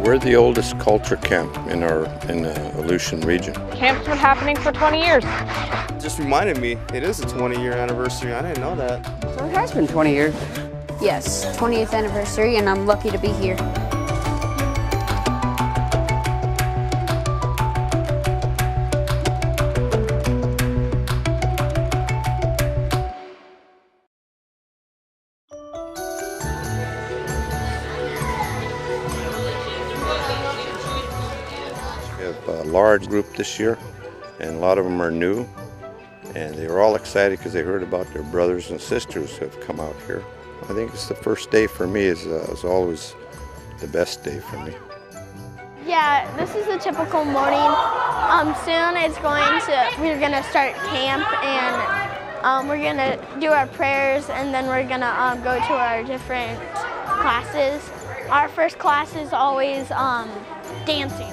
We're the oldest culture camp in the Aleutian region. Camp's been happening for 20 years. Just reminded me, it is a 20-year anniversary. I didn't know that. So it has been 20 years. Yes, 20th anniversary, and I'm lucky to be here. We have a large group this year, and a lot of them are new. And they were all excited because they heard about their brothers and sisters who have come out here. I think it's the first day for me is always the best day for me. Yeah, this is a typical morning. Soon we're gonna start camp, and we're gonna do our prayers, and then we're gonna go to our different classes. Our first class is always dancing.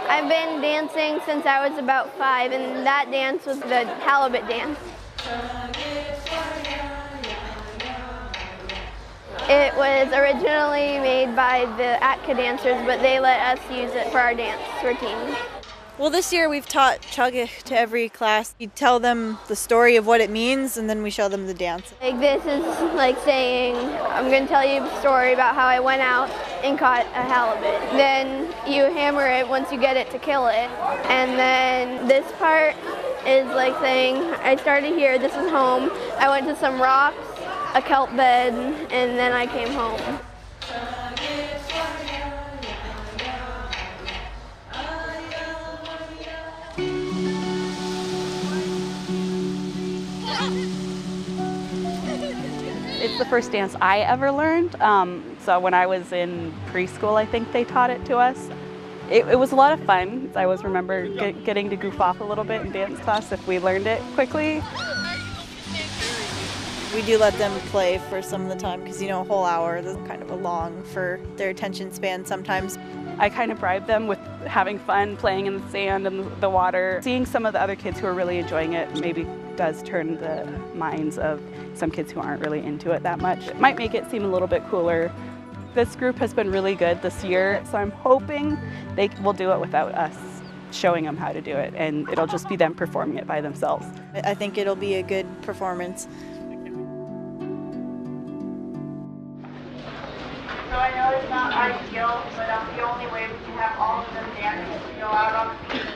I've been dancing since I was about 5, and that dance was the halibut dance. It was originally made by the Atka dancers, but they let us use it for our dance routine. Well, this year we've taught Qungaayux to every class. We tell them the story of what it means, and then we show them the dance. Like, this is like saying, I'm going to tell you a story about how I went out and caught a halibut. Then you hammer it once you get it to kill it. And then this part is like saying, I started here, this is home. I went to some rocks, a kelp bed, and then I came home. It's the first dance I ever learned. So when I was in preschool, I think they taught it to us. It was a lot of fun. I always remember getting to goof off a little bit in dance class if we learned it quickly. We do let them play for some of the time because, a whole hour is kind of a long for their attention span sometimes. I kind of bribe them with having fun, playing in the sand and the water. Seeing some of the other kids who are really enjoying it maybe does turn the minds of some kids who aren't really into it that much. It might make it seem a little bit cooler. This group has been really good this year, so I'm hoping they will do it without us showing them how to do it, and it'll just be them performing it by themselves. I think it'll be a good performance. So I know it's not ideal, but the only way we can have all of them dancing is to go out on the beach.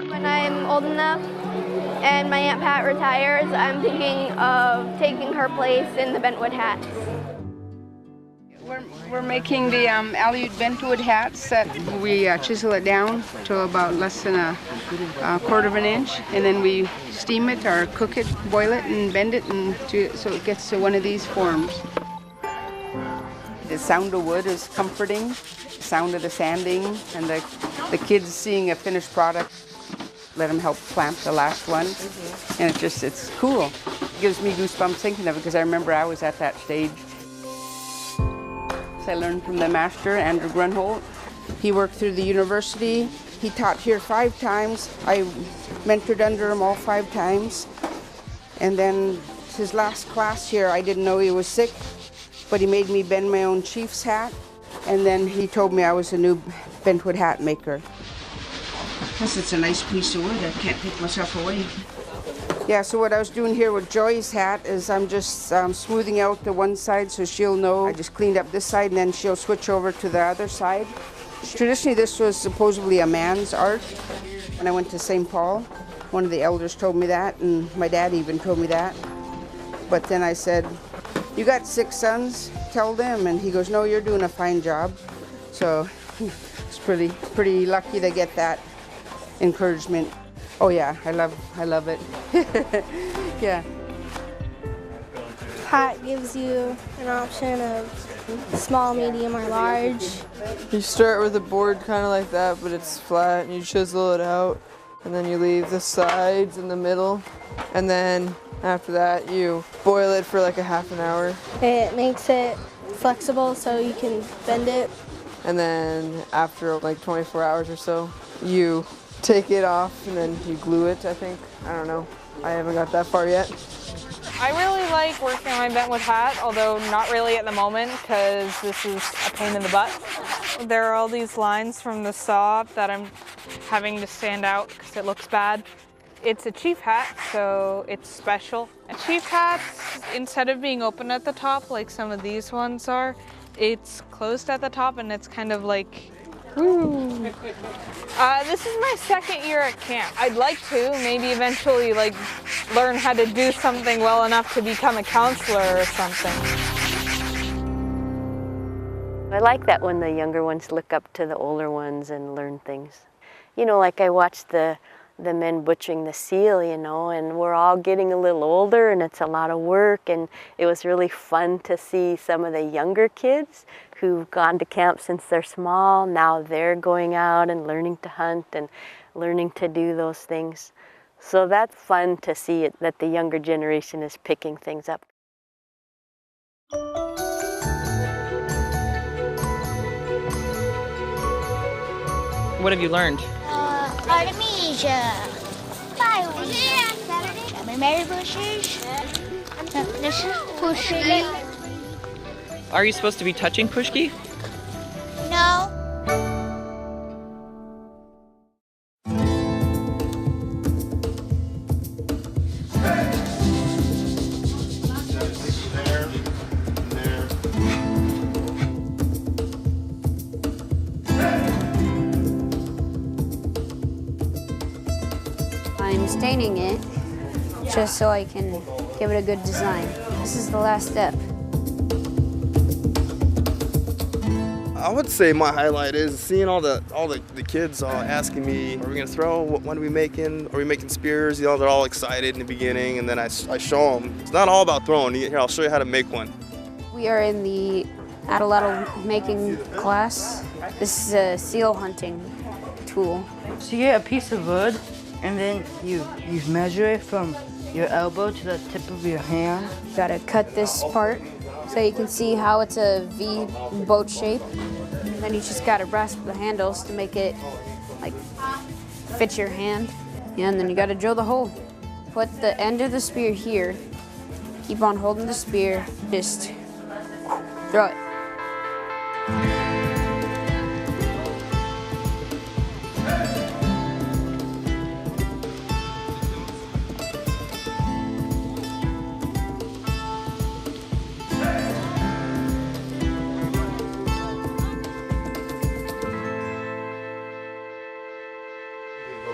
When I'm old enough and my Aunt Pat retires, I'm thinking of taking her place in the bentwood hats. We're making the Aleut bentwood hats that we chisel it down to about less than a quarter of an inch, and then we steam it or cook it, boil it, and bend it, so it gets to one of these forms. The sound of wood is comforting, the sound of the sanding, and the kids seeing a finished product. Let them help clamp the last one, and it's cool. It gives me goosebumps thinking of it because I remember I was at that stage. I learned from the master, Andrew Grunholt. He worked through the university. He taught here 5 times. I mentored under him all 5 times. And then his last class here, I didn't know he was sick, but he made me bend my own chief's hat. And then he told me I was a new bentwood hat maker. Plus it's a nice piece of wood. I can't take myself away. Yeah, so what I was doing here with Joy's hat is I'm just smoothing out the one side so she'll know I just cleaned up this side, and then she'll switch over to the other side. Traditionally, this was supposedly a man's art. When I went to St. Paul, one of the elders told me that, and my dad even told me that. But then I said, "You got 6 sons, tell them." And he goes, "No, you're doing a fine job." So it's pretty lucky to get that encouragement. Oh yeah, I love it. Yeah. Hat gives you an option of small, medium, or large. You start with a board kind of like that, but it's flat, and you chisel it out, and then you leave the sides in the middle, and then after that you boil it for like a half an hour. It makes it flexible so you can bend it. And then after like 24 hours or so, you take it off and then you glue it, I think. I don't know. I haven't got that far yet. I really like working on my Bentwood hat, although not really at the moment because this is a pain in the butt. There are all these lines from the saw that I'm having to sand out because it looks bad. It's a chief hat, so it's special. A chief hat, instead of being open at the top like some of these ones are, it's closed at the top and it's kind of like, woo. This is my 2nd year at camp. I'd like to maybe eventually like learn how to do something well enough to become a counselor or something. I like that when the younger ones look up to the older ones and learn things. You know, like I watched the men butchering the seal, you know, and we're all getting a little older and it's a lot of work, and it was really fun to see some of the younger kids who've gone to camp since they're small. Now they're going out and learning to hunt and learning to do those things. So that's fun to see it, that the younger generation is picking things up. What have you learned? Artemisia. Mary bushes. This is pushki. Are you supposed to be touching pushki? No. I'm staining it just so I can give it a good design. This is the last step. I would say my highlight is seeing all the kids asking me, "Are we gonna throw? What are we making? Are we making spears?" You know, they're all excited in the beginning, and then I show them. It's not all about throwing. Here, I'll show you how to make one. We are in the Adelatto making class. This is a seal hunting tool. So you get a piece of wood, and then you measure it from your elbow to the tip of your hand. You gotta cut this part so you can see how it's a V boat shape. Then you just gotta grasp the handles to make it like fit your hand. Yeah, and then you gotta drill the hole. Put the end of the spear here. Keep on holding the spear. Just throw it.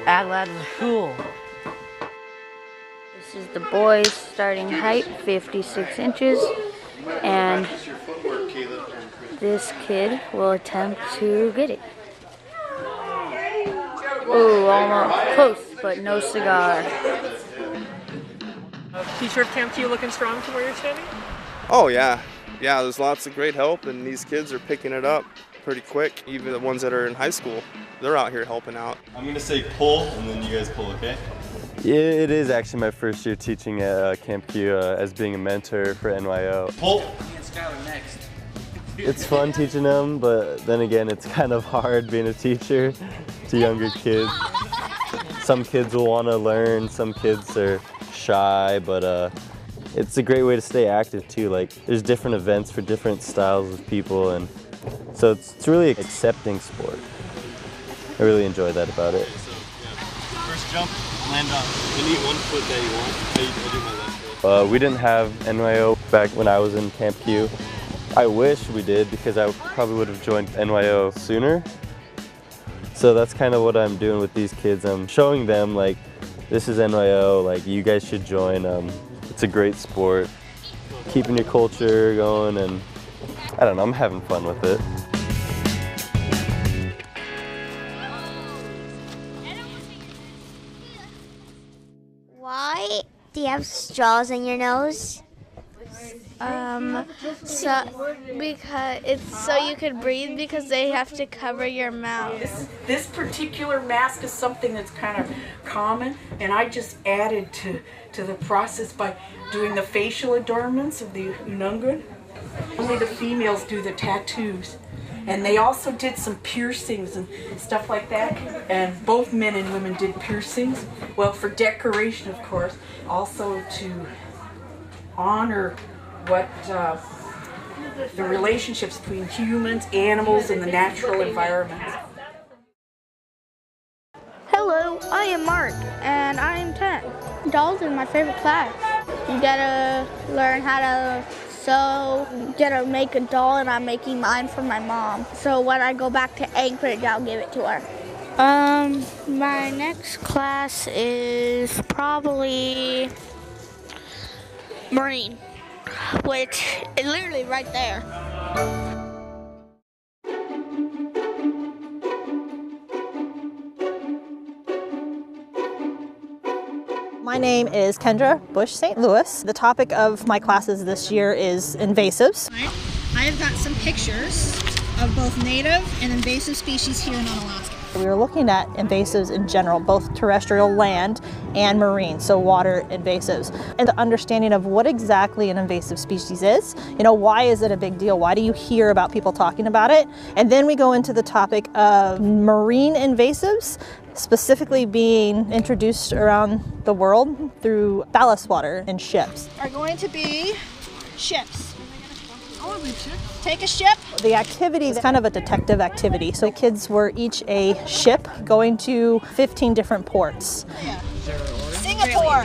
Adelaide is cool. This is the boy's starting height, 56 inches, and this kid will attempt to get it. Ooh, almost close, but no cigar. Teacher of Camp Q looking strong from where you're standing? Oh yeah, there's lots of great help, and these kids are picking it up pretty quick. Even the ones that are in high school, they're out here helping out. I'm gonna say pull, and then you guys pull, okay? Yeah, it is actually my first year teaching at Camp Q as being a mentor for NYO. Pull. Next. It's fun teaching them, but then again, it's kind of hard being a teacher to younger kids. Some kids will want to learn, some kids are shy, but it's a great way to stay active too. Like, there's different events for different styles of people, and so it's really an accepting sport. I really enjoy that about it. First jump, Land on. You need one foot that you want. I do my left foot. We didn't have NYO back when I was in Camp Q. I wish we did because I probably would have joined NYO sooner. So that's kind of what I'm doing with these kids. I'm showing them like, this is NYO, like you guys should join. It's a great sport. Keeping your culture going, and I don't know, I'm having fun with it. Why do you have straws in your nose? Because it's so you could breathe because they have to cover your mouth. This particular mask is something that's kind of common, and I just added to the process by doing the facial adornments of the Unangax. Only the females do the tattoos. And they also did some piercings and stuff like that. And both men and women did piercings. Well, for decoration, of course. Also to honor what the relationships between humans, animals, and the natural environment. Hello, I am Mark, and I am 10. Dolls is my favorite class. You gotta learn how to sew, you gotta make a doll, and I'm making mine for my mom. So when I go back to Anchorage, I'll give it to her. My next class is probably Marine, which is literally right there. My name is Kendra Bush St. Louis. The topic of my classes this year is invasives. I have got some pictures of both native and invasive species here in Unalaska. We were looking at invasives in general, both terrestrial, land, and marine, so water invasives, and the understanding of what exactly an invasive species is. You know, why is it a big deal? Why do you hear about people talking about it? And then we go into the topic of marine invasives, specifically being introduced around the world through ballast water in ships. Are going to be ships. Take a ship. The activity is kind of a detective activity. So the kids were each a ship going to 15 different ports. Singapore.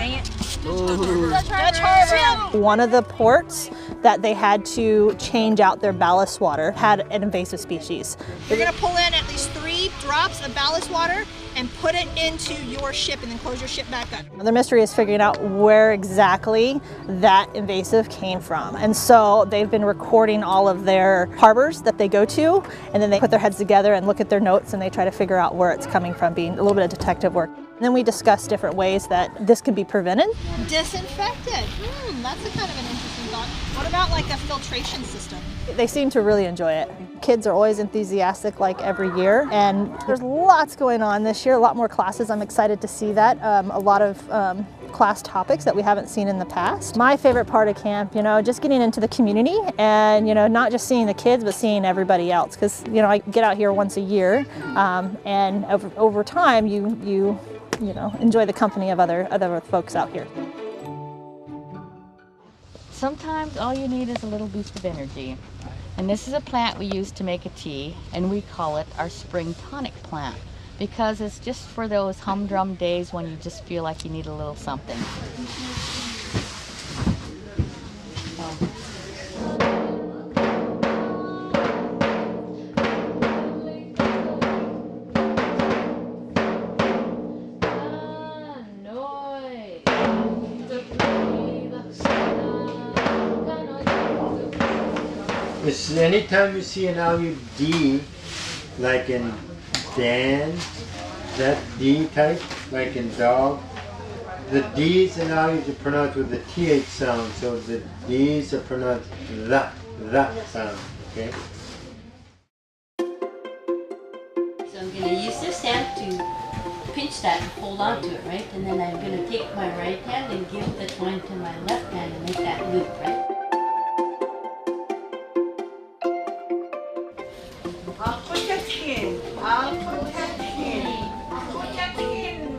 Dutch Harbor. One of the ports that they had to change out their ballast water had an invasive species. You're going to pull in at least 3 drops of ballast water and put it into your ship and then close your ship back up. The mystery is figuring out where exactly that invasive came from. And so they've been recording all of their harbors that they go to, and then they put their heads together and look at their notes and they try to figure out where it's coming from, being a little bit of detective work. And then we discuss different ways that this can be prevented. Disinfected. That's a kind of an interesting thought. What about like a filtration system? They seem to really enjoy it. Kids are always enthusiastic like every year, and there's lots going on this year, a lot more classes. I'm excited to see that. A lot of class topics that we haven't seen in the past. My favorite part of camp, you know, just getting into the community and, you know, not just seeing the kids, but seeing everybody else. Because, you know, I get out here once a year, and over time, you know, enjoy the company of other folks out here. Sometimes all you need is a little boost of energy. And this is a plant we use to make a tea, and we call it our spring tonic plant because it's just for those humdrum days when you just feel like you need a little something. Anytime you see an IUD, like in Dan, that D type, like in dog, the D's and I's are pronounced with the TH sound, so the D's are pronounced the sound, okay? So I'm going to use this hand to pinch that and hold on to it, right? And then I'm going to take my right hand and give the twine to my left hand and make that loop, right?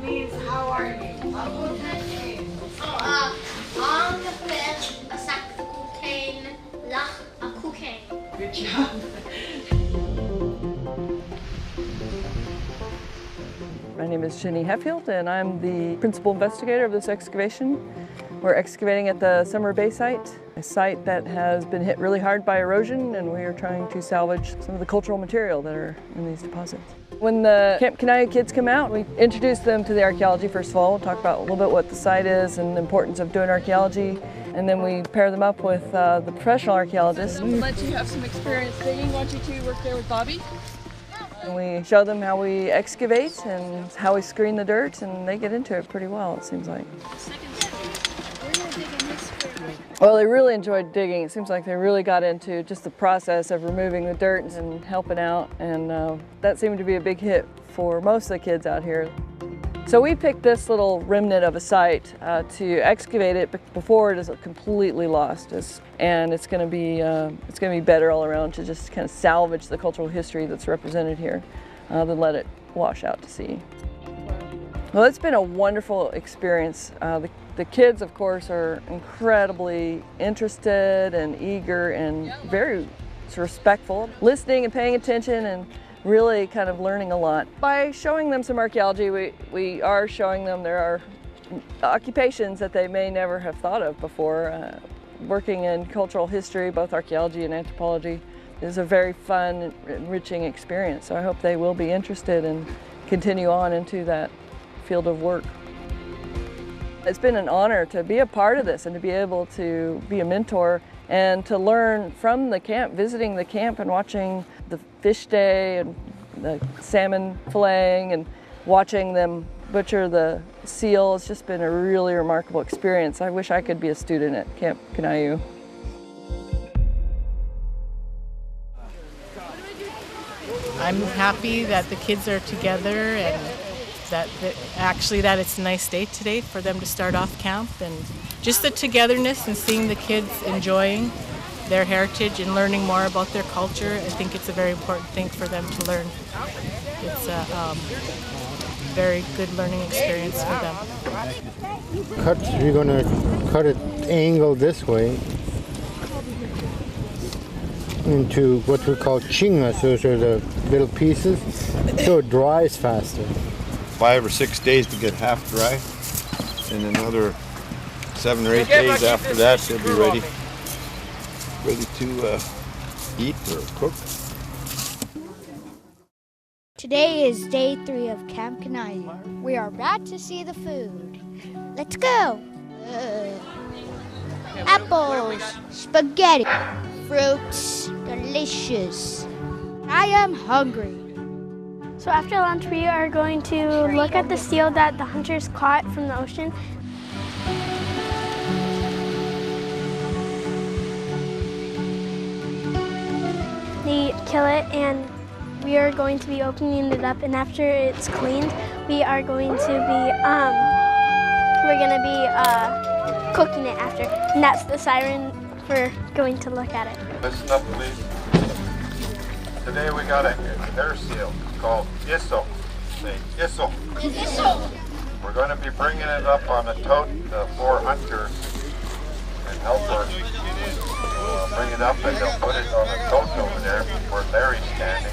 Means how are you? Good job. name is Jenny Heffield, and I'm the principal investigator of this excavation. We're excavating at the Summer Bay site, a site that has been hit really hard by erosion, and we are trying to salvage some of the cultural material that are in these deposits. When the Camp Qungaayux kids come out, we introduce them to the archaeology first of all. We'll talk about a little bit what the site is and the importance of doing archaeology, and then we pair them up with the professional archaeologists. We'll let you have some experience digging. Want you to work there with Bobby? And we show them how we excavate and how we screen the dirt, and they get into it pretty well, it seems like. Well, they really enjoyed digging. It seems like they really got into just the process of removing the dirt and helping out, and that seemed to be a big hit for most of the kids out here. So we picked this little remnant of a site to excavate it before it is completely lost. And it's going to be better all around to just kind of salvage the cultural history that's represented here than let it wash out to sea. Well, it's been a wonderful experience. The kids, of course, are incredibly interested and eager and very respectful, listening and paying attention and really kind of learning a lot. By showing them some archaeology, we are showing them there are occupations that they may never have thought of before. Working in cultural history, both archaeology and anthropology, is a very fun, enriching experience. So I hope they will be interested and continue on into that field of work. It's been an honor to be a part of this and to be able to be a mentor and to learn from the camp, visiting the camp and watching the fish day and the salmon filleting and watching them butcher the seal. It's just been a really remarkable experience. I wish I could be a student at Camp Qungaayux. I'm happy that the kids are together and that it's a nice day today for them to start off camp, and just the togetherness and seeing the kids enjoying their heritage and learning more about their culture. I think it's a very important thing for them to learn. It's a very good learning experience for them. We're going to cut it angle this way into what we call chingas. Those are the little pieces, so it dries faster. 5 or 6 days to get half dry, and another 7 or 8 days after that they'll be ready to eat or cook. Today is day 3 of Camp Qungaayux. We are about to see the food. Let's go! Apples, spaghetti, fruits, delicious. I am hungry. So after lunch, we are going to look at the seal that the hunters caught from the ocean. They kill it, and we are going to be opening it up. And after it's cleaned, we are going to be cooking it after. And that's the siren for going to look at it. Listen up, please. Today we got a hair seal called Isso. Say Isso. Isso. We're going to be bringing it up on a tote for hunters and helpers. Bring it up and they'll put it on a tote over there where Larry's standing.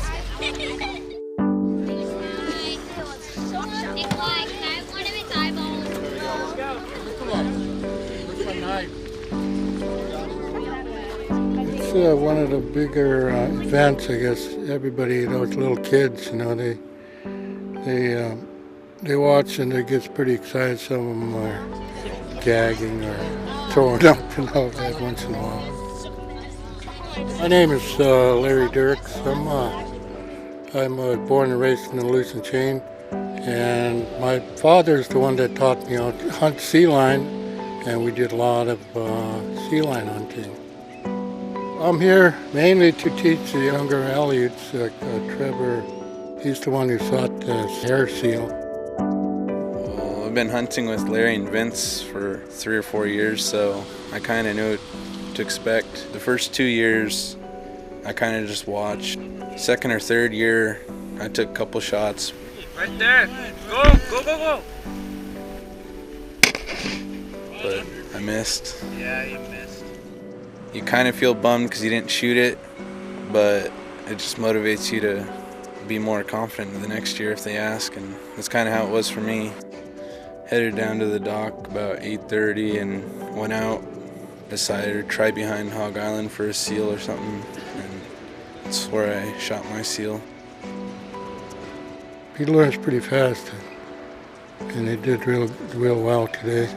It's one of the bigger events, I guess. Everybody, those little kids, they watch and they get pretty excited. Some of them are gagging or throwing up, every once in a while. My name is Larry Dirks. I'm born and raised in the Aleutian Chain, and my father's the one that taught me how to hunt sea lion, and we did a lot of sea lion hunting. I'm here mainly to teach the younger Aleuts, Trevor. He's the one who sought the hair seal. Well, I've been hunting with Larry and Vince for 3 or 4 years, so I kind of knew what to expect. The first 2 years, I kind of just watched. Second or third year, I took a couple shots. Right there. Go, go, go, go. But I missed. Yeah, you missed. You kind of feel bummed because you didn't shoot it, but it just motivates you to be more confident the next year if they ask, and that's kind of how it was for me. Headed down to the dock about 8:30 and went out, decided to try behind Hog Island for a seal or something, and that's where I shot my seal. He learns pretty fast, and he did real well today.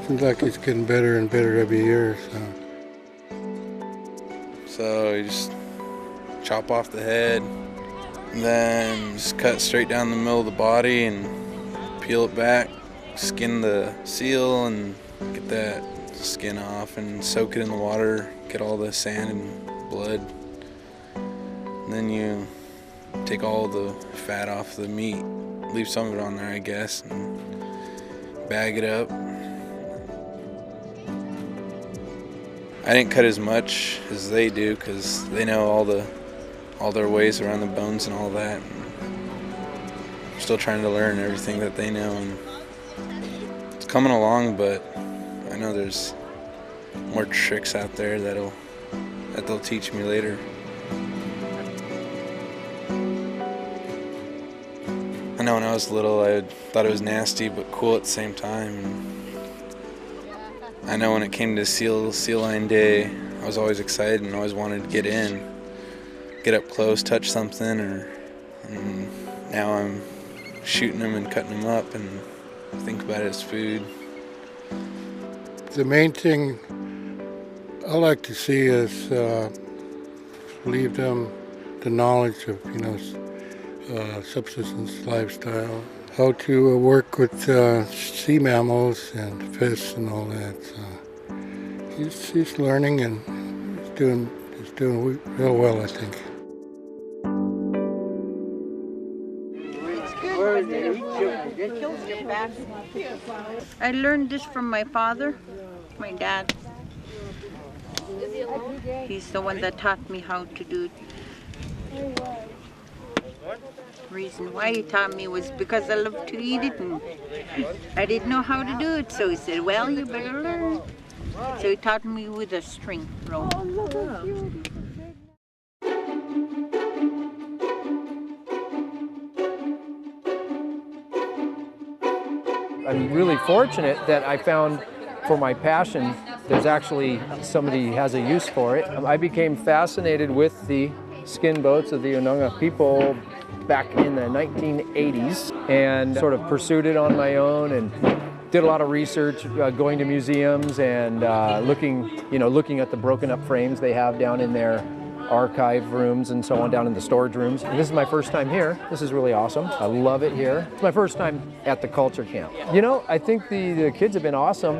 Seems like he's getting better and better every year. So you just chop off the head, and then just cut straight down the middle of the body and peel it back, skin the seal and get that skin off and soak it in the water, get all the sand and blood. And then you take all the fat off the meat, leave some of it on there I guess, and bag it up. I didn't cut as much as they do because they know all their ways around the bones and all that. I'm still trying to learn everything that they know, and it's coming along, but I know there's more tricks out there that they'll teach me later. I know when I was little I thought it was nasty but cool at the same time. I know when it came to seal line day, I was always excited and always wanted to get in, get up close, touch something, and now I'm shooting them and cutting them up and think about it as food. The main thing I like to see is leave them the knowledge of, subsistence lifestyle, how to work with sea mammals and fish and all that. So he's learning and he's doing real well, I think. I learned this from my father, my dad. He's the one that taught me how to do it. The reason why he taught me was because I love to eat it and I didn't know how to do it, so he said, well, you better learn. So he taught me with a string rope. I'm really fortunate that I found for my passion, there's actually somebody who has a use for it. I became fascinated with the skin boats of the Unangax people back in the 1980s and sort of pursued it on my own and did a lot of research, going to museums and looking at the broken up frames they have down in their archive rooms and so on, down in the storage rooms. And this is my first time here. This is really awesome. I love it here. It's my first time at the culture camp. I think the kids have been awesome.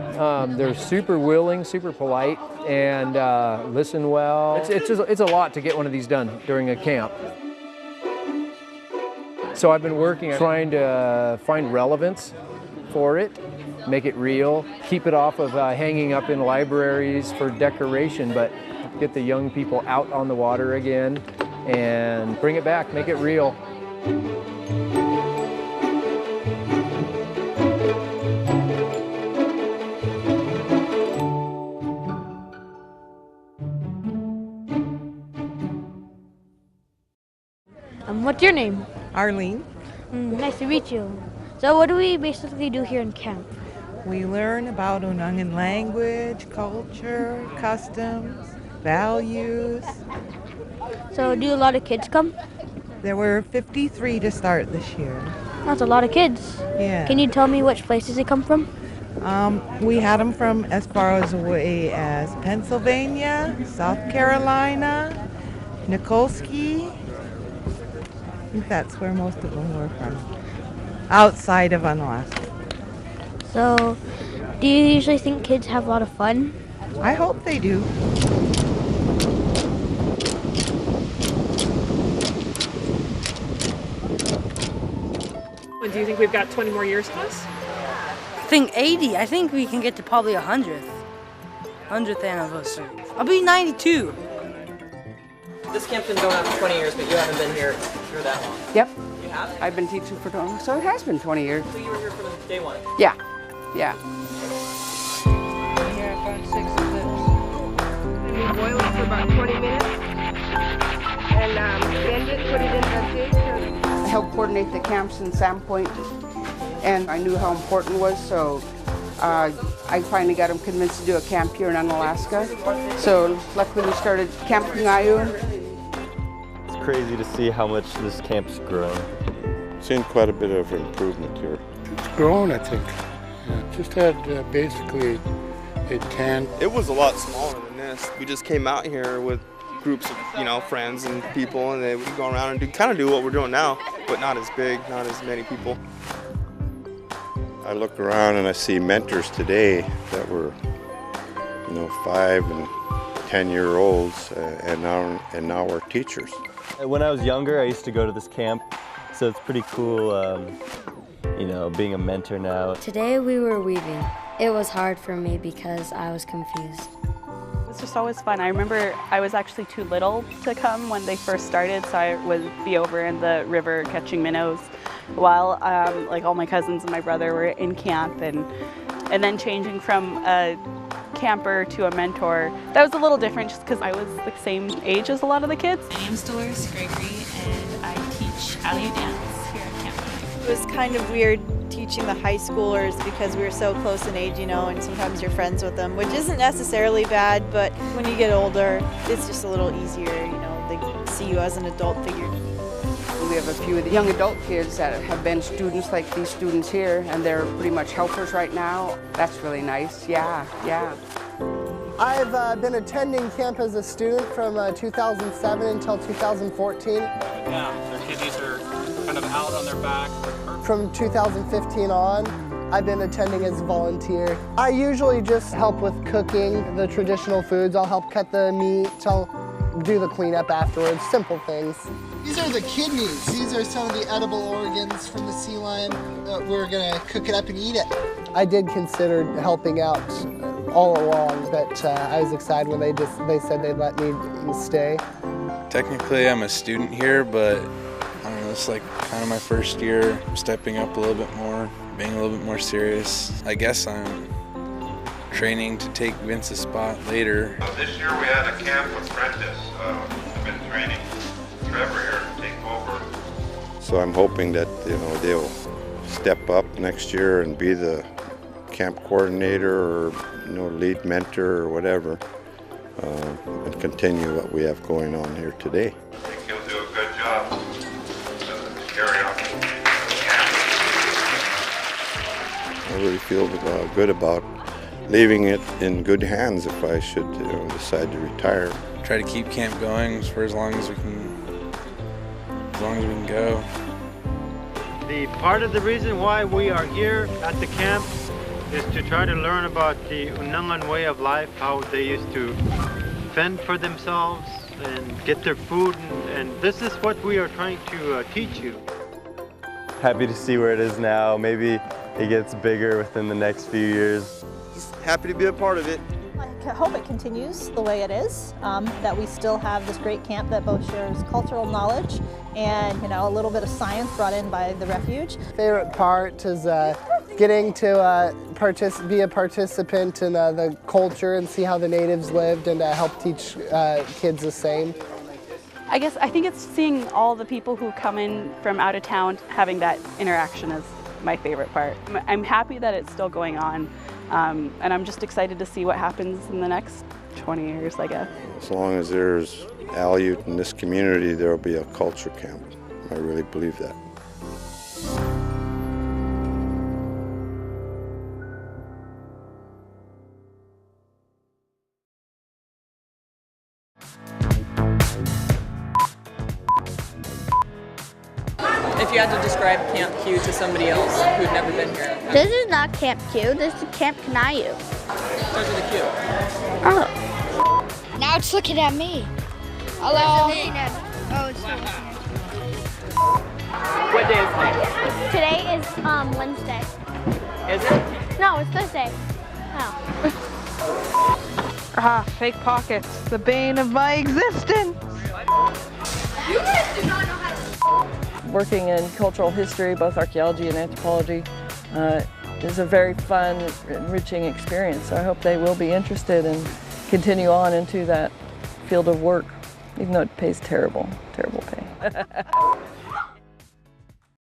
They're super willing, super polite, and listen well. It's a lot to get one of these done during a camp. So I've been working on trying to find relevance for it, make it real, keep it off of hanging up in libraries for decoration, but get the young people out on the water again and bring it back, make it real. What's your name? Arlene. Nice to meet you. So what do we basically do here in camp? We learn about Unangan language, culture, customs, values. So do a lot of kids come? There were 53 to start this year. That's a lot of kids. Yeah. Can you tell me which places they come from? We had them from as far away as Pennsylvania, South Carolina, Nikolsky. I think that's where most of them were from, outside of Unalaska. So, do you usually think kids have a lot of fun? I hope they do. Do you think we've got 20 more years to us? I think 80. I think we can get to probably 100th anniversary. I'll be 92. This camp's been going on for 20 years, but you haven't been here for that long. Yep. You have? I've been teaching for 20 years, so it has been 20 years. So you were here from day one? Yeah, yeah. Here I found 6 of those. And we boil it for about 20 minutes. And coordinate the camps in Sandpoint, and I knew how important it was, so I finally got them convinced to do a camp here in Unalaska. So luckily we started Camp Qungaayux. It's crazy to see how much this camp's grown. Seen quite a bit of improvement here. It's grown, I think. Just had basically a tent. It was a lot smaller than this. We just came out here with groups of, friends and people, and they would go around and kind of do what we're doing now, but not as big, not as many people. I look around and I see mentors today that were, 5 and 10-year-olds, and now we're teachers. When I was younger, I used to go to this camp, so it's pretty cool, being a mentor now. Today we were weaving. It was hard for me because I was confused. It's just always fun. I remember I was actually too little to come when they first started, so I would be over in the river catching minnows while all my cousins and my brother were in camp, and then changing from a camper to a mentor. That was a little different just because I was the same age as a lot of the kids. My name's Dolores Gregory, and I teach Aleut dance here at Camp. It was kind of weird teaching the high schoolers because we were so close in age, and sometimes you're friends with them, which isn't necessarily bad, but when you get older, it's just a little easier, they see you as an adult figure. We have a few of the young adult kids that have been students like these students here, and they're pretty much helpers right now. That's really nice, yeah. I've been attending camp as a student from 2007 until 2014. Yeah, their kidneys are kind of out on their back. From 2015 on, I've been attending as a volunteer. I usually just help with cooking the traditional foods. I'll help cut the meat, I'll do the cleanup afterwards, simple things. These are the kidneys. These are some of the edible organs from the sea lion. We're gonna cook it up and eat it. I did consider helping out all along, but I was excited when they said they'd let me stay. Technically, I'm a student here, but I don't know, it's like kind of my first year, stepping up a little bit more, being a little bit more serious. I guess I'm training to take Vince's spot later. This year we had a camp apprentice. I've been training Trevor here to take over. So I'm hoping that they'll step up next year and be the camp coordinator or lead mentor or whatever, and continue what we have going on here today. I think he'll do a good job to carry on the camp. I really feel good about leaving it in good hands if I should decide to retire. Try to keep camp going for as long as we can go. The part of the reason why we are here at the camp is to try to learn about the Unangan way of life, how they used to fend for themselves and get their food, and this is what we are trying to teach you. Happy to see where it is now. Maybe it gets bigger within the next few years. Just happy to be a part of it. I hope it continues the way it is, that we still have this great camp that both shares cultural knowledge and a little bit of science brought in by the refuge. Favorite part is getting to be a participant in the culture and see how the natives lived and help teach kids the same. I think it's seeing all the people who come in from out of town, having that interaction is my favorite part. I'm happy that it's still going on, and I'm just excited to see what happens in the next 20 years, I guess. As long as there's Aleut in this community, there will be a culture camp. I really believe that. If you had to describe Camp Q to somebody else who'd never been here. This is not Camp Q, this is Camp Qungaayux. Those are the Q. Oh. Now it's looking at me. Hello. Oh, it's still looking at What day is today? Today is Wednesday. Is it? No, it's Thursday. Oh. Fake pockets, the bane of my existence. You guys do not know how to... Working in cultural history, both archaeology and anthropology, is a very fun, enriching experience. So I hope they will be interested and continue on into that field of work, even though it pays terrible, terrible pay.